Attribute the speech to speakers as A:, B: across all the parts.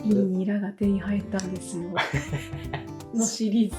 A: いいニラが手に入ったんですよのシリーズ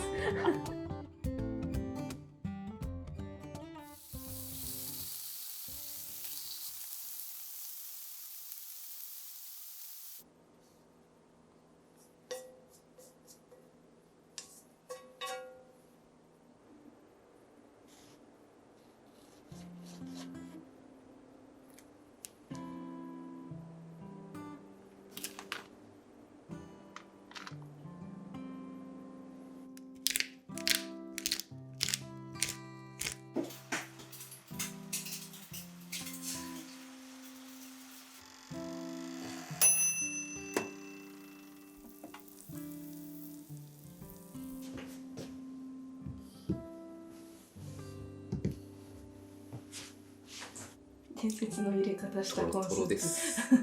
A: 伝説の入れ方したコーンスープ
B: ですパ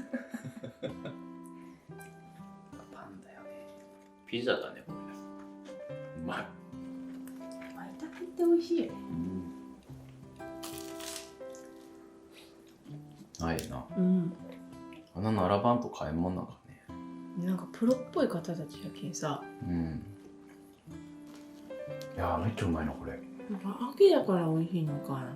B: ンだよね。ピザだねこれ。うまい。
A: 舞茸って美味しいよね。
B: ないな。
A: うん。
B: あんな並ばんと買えんもんなんかね。
A: なんかプロっぽい方たちやけんさ。
B: うん。いやーめっちゃうまいなこれ。
A: なんか秋だから美味しいのかな。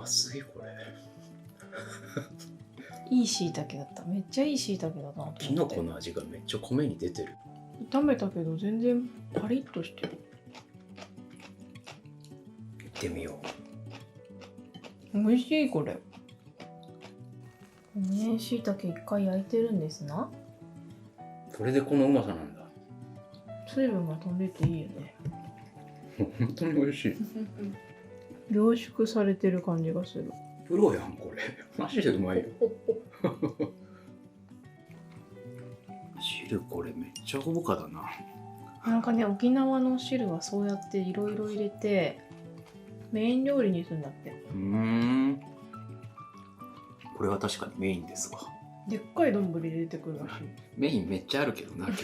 B: ますぎこれ。
A: いい椎茸だった。めっちゃいい椎茸だなと思って。
B: キノコの味がめっちゃ米に出てる。
A: 炒めたけど全然パリッとしてる。
B: いってみよ
A: 美味しいこれ。ね、椎茸一回焼いてるんですな。
B: う。これでこのうまさなんだ。
A: 水分が飛んでていいよね。
B: 本当に美味しい。
A: 凝縮されてる感じがする。
B: プロやんこれ。マジでうまいよ。汁これめっちゃ豪華だな。
A: なんかね、沖縄の汁はそうやっていろいろ入れてメイン料理にするんだって。
B: これは確かにメインですわ。
A: でっかい丼で出てくるらしい。
B: メインめっちゃあるけどな今日。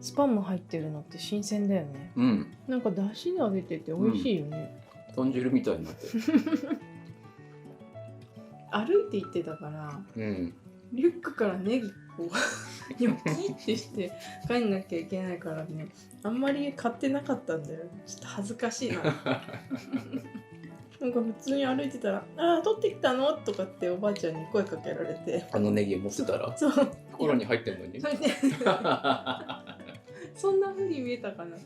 A: スパム入ってるのって新鮮だよね。
B: うん。
A: なんか出汁が出てて美味しいよね。
B: 豚汁みたいになってる。
A: 歩いて行ってたから、
B: うん。
A: リュックからネギをニョキってして帰んなきゃいけないからね、あんまり買ってなかったんだよ。ちょっと恥ずかしいな。なんか普通に歩いてたら「ああ取ってきたの?」とかっておばあちゃんに声かけられて、
B: あのネギ持ってたら
A: そう
B: 袋に入ってんのに。
A: それでそんな風に見えたかな。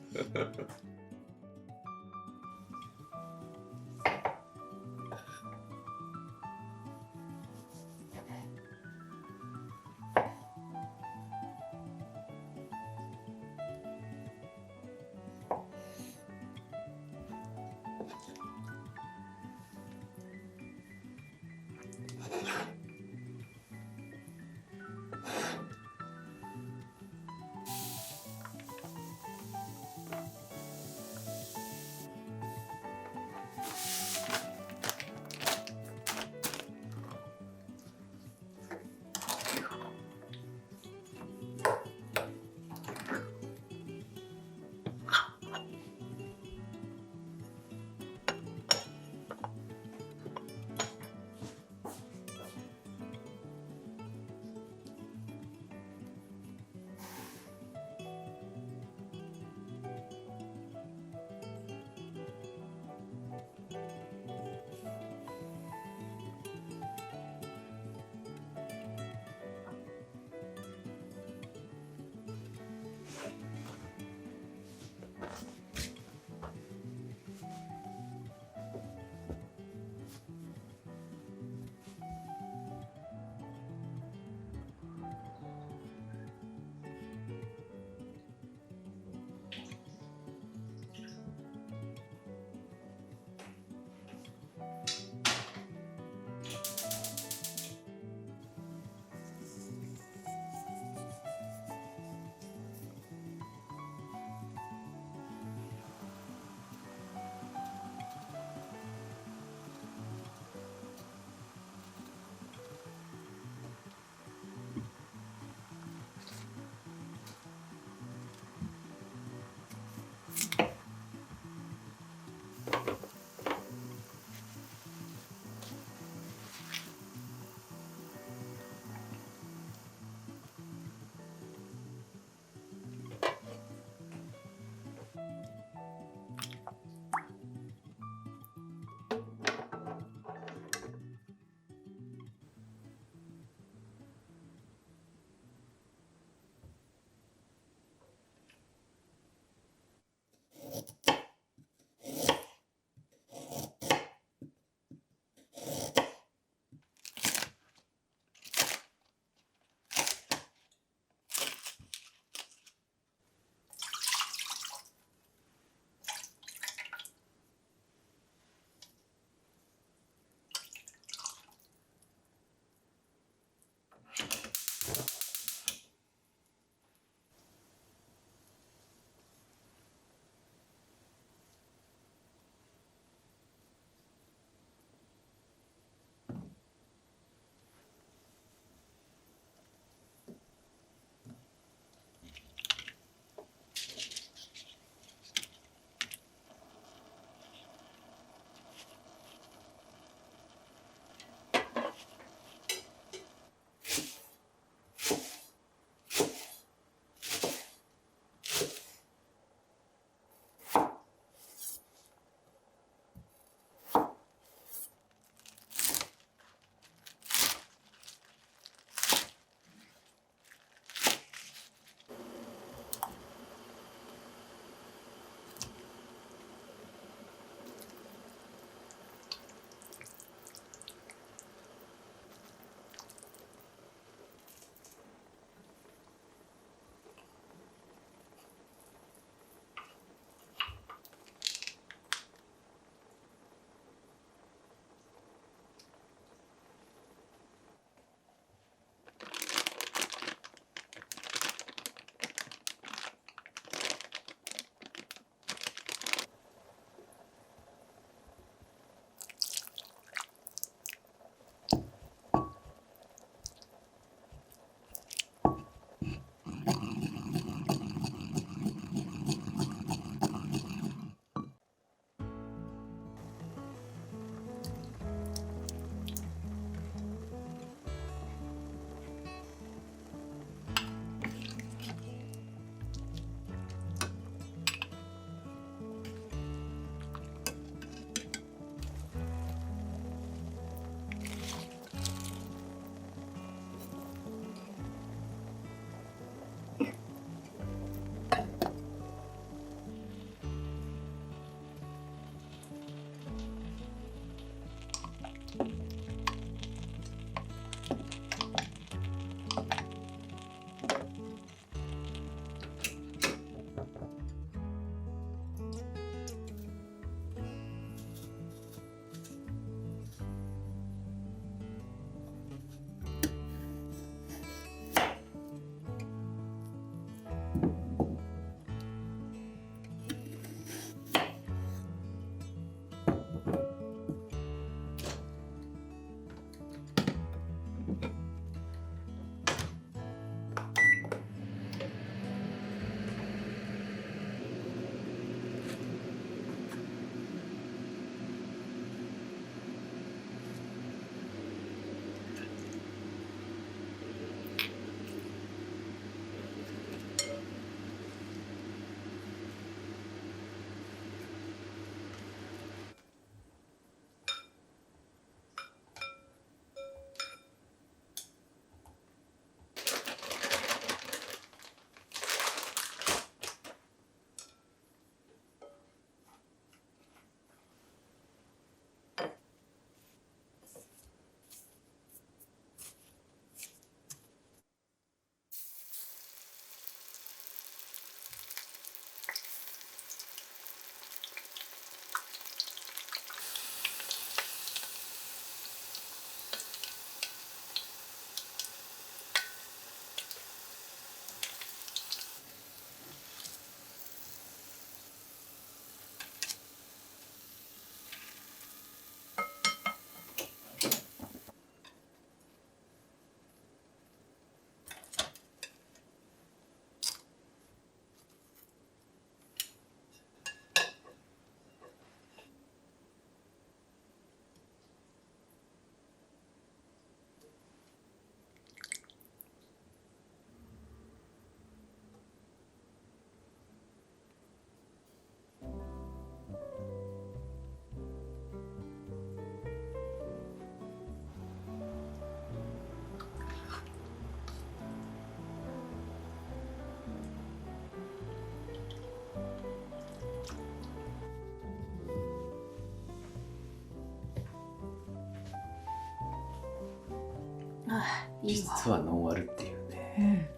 A: いいわ。
B: 実はノンアルっていうね。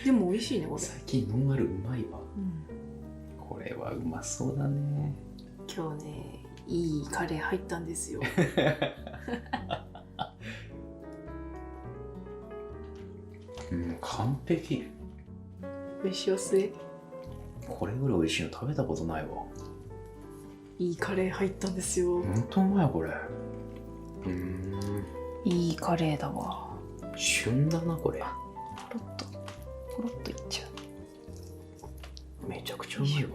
A: でも美味しいねこれ。
B: 最近ノンアルうまいわ。
A: うん、
B: これはうまそうだね。
A: 今日ねいいカレー入ったんですよ。
B: うん、完璧。
A: 飯を据え。
B: これぐらい美味しいの食べたことないわ。
A: いいカレー入ったんですよ。
B: ほんとうまいこれ。
A: いいカレーだわ。
B: 旬だなこれ。
A: ポロッといっちゃう。
B: めちゃくちゃうまいわ。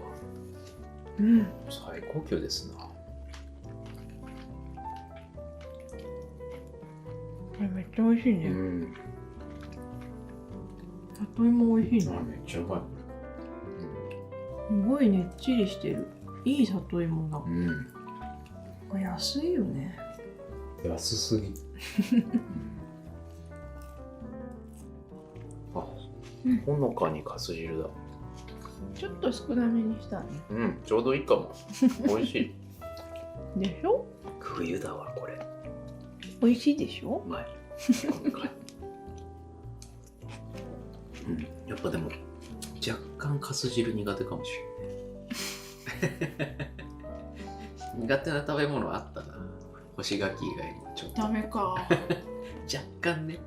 A: うん。
B: 最高級ですな。
A: これめっちゃ美味しいね。
B: ん。
A: 里芋美味しいね。
B: めっちゃうまいこ
A: すごいねっちりしてる。いい里芋だ。
B: れ。
A: これ安いよね。
B: 安すぎ。あ、ほのかにかす汁だ。
A: ちょっと少なめにしたね。
B: ちょうどいいかも。美味しい。
A: でしょ？
B: 冬だわこれ。
A: 美味しいでしょ？
B: うまい。やっぱでも若干かす汁苦手かもしれない。苦手な食べ物あったな。干し柿以外にちょっと
A: ダメか。
B: 若干ね。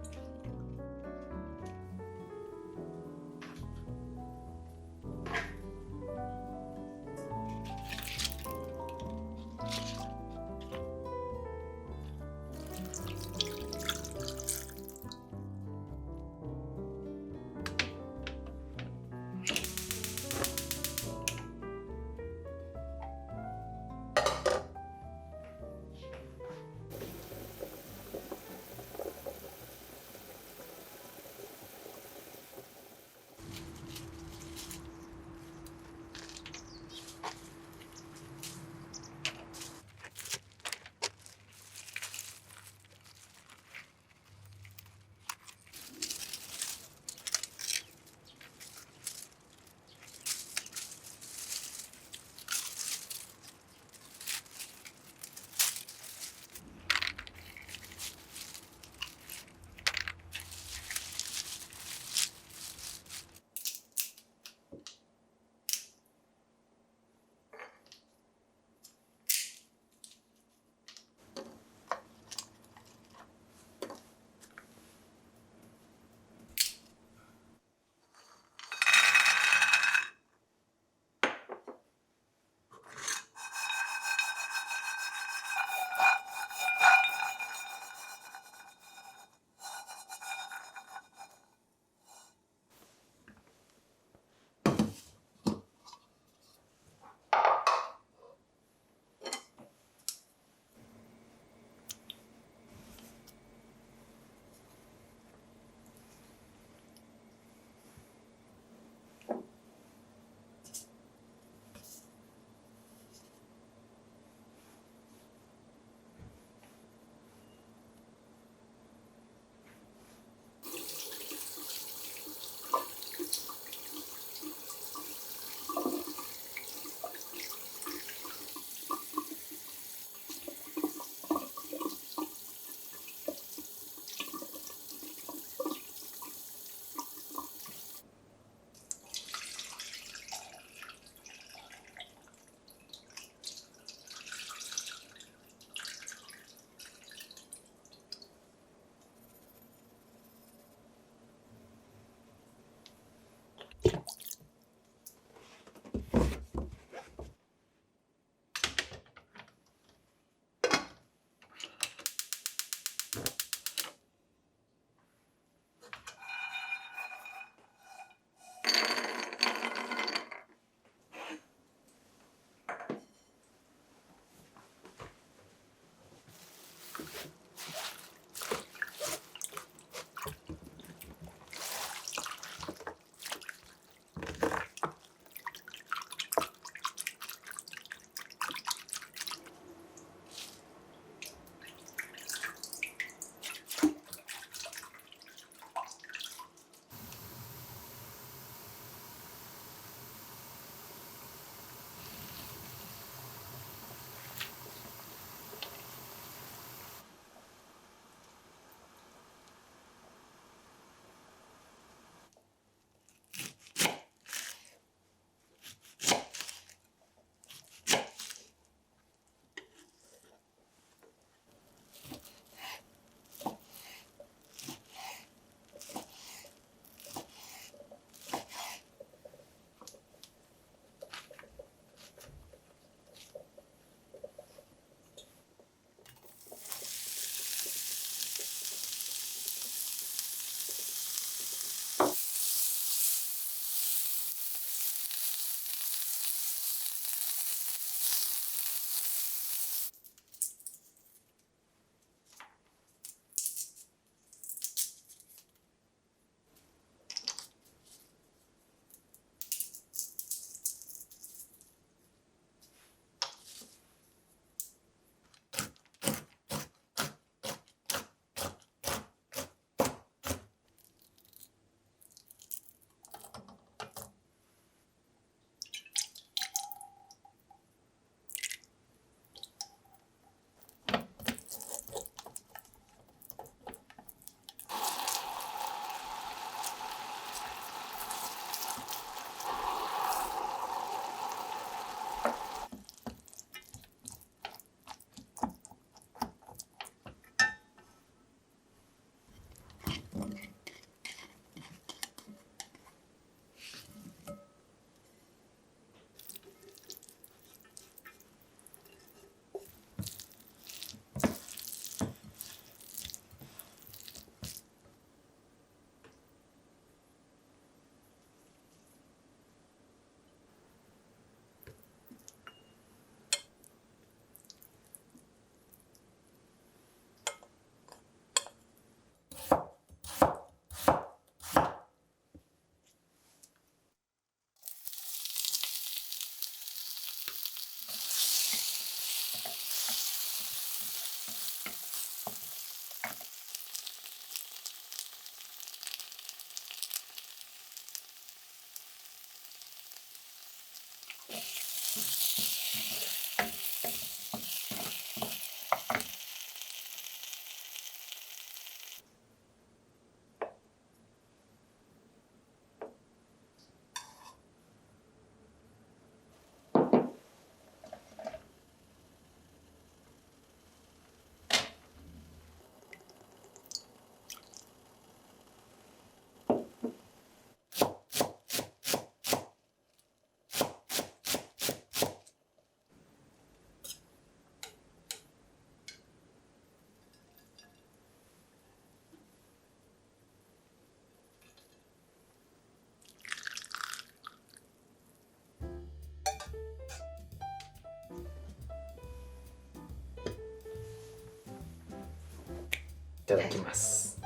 B: ただきます。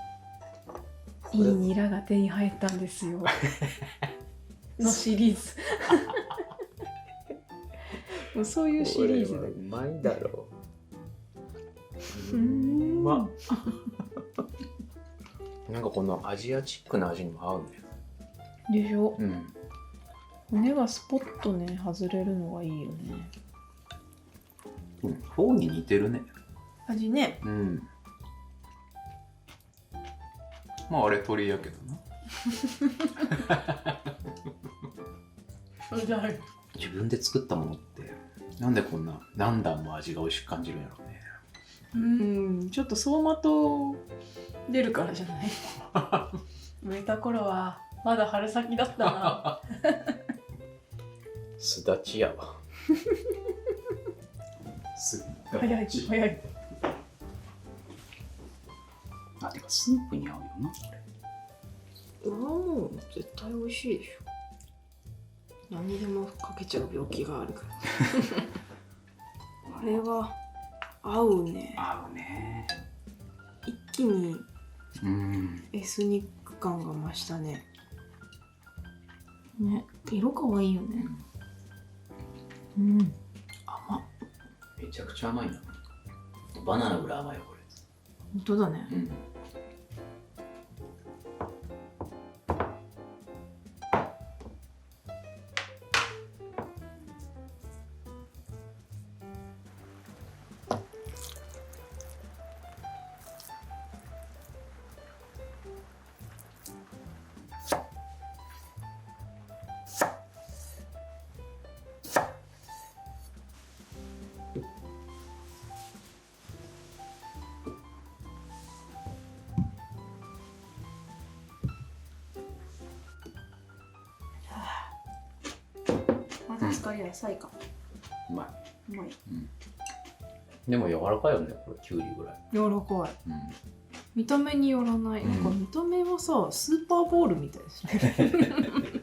A: いいニラが手に入ったんですよのシリーズもうそういうシリーズだよ。
B: うまいだろう。
A: ま
B: なんかこのアジアチックな味にも合うね。
A: でしょ。
B: うん。
A: 骨がスポッとね外れるのがいいよね。
B: フォーに似てるね。
A: 味ね。
B: うん。まああれ鶏やけどな。自分で作ったものってなんでこんな何段も味が美味しく感じるんやろうね。
A: ちょっと走馬灯出るからじゃない植えた頃はまだ春先だったな
B: すだちやわすだち
A: 早い早い。
B: あ、てかスープに合うよなこれ。
A: もう絶対美味しいでしょ。何にでもかけちゃう病気があるからあれは合うね。
B: 合うね。
A: 一気にエスニック感が増したね。ね、色可愛いよね。甘っ。
B: めちゃくちゃ甘いな。バナナぐらい甘いよこれ。
A: 本当だね。使い野菜か。
B: うまい。
A: うまい。
B: でも柔らかいよねこれきゅうりぐらい。
A: 柔らかい。見た目によらない。なんか見た目はさスーパーボールみたいですね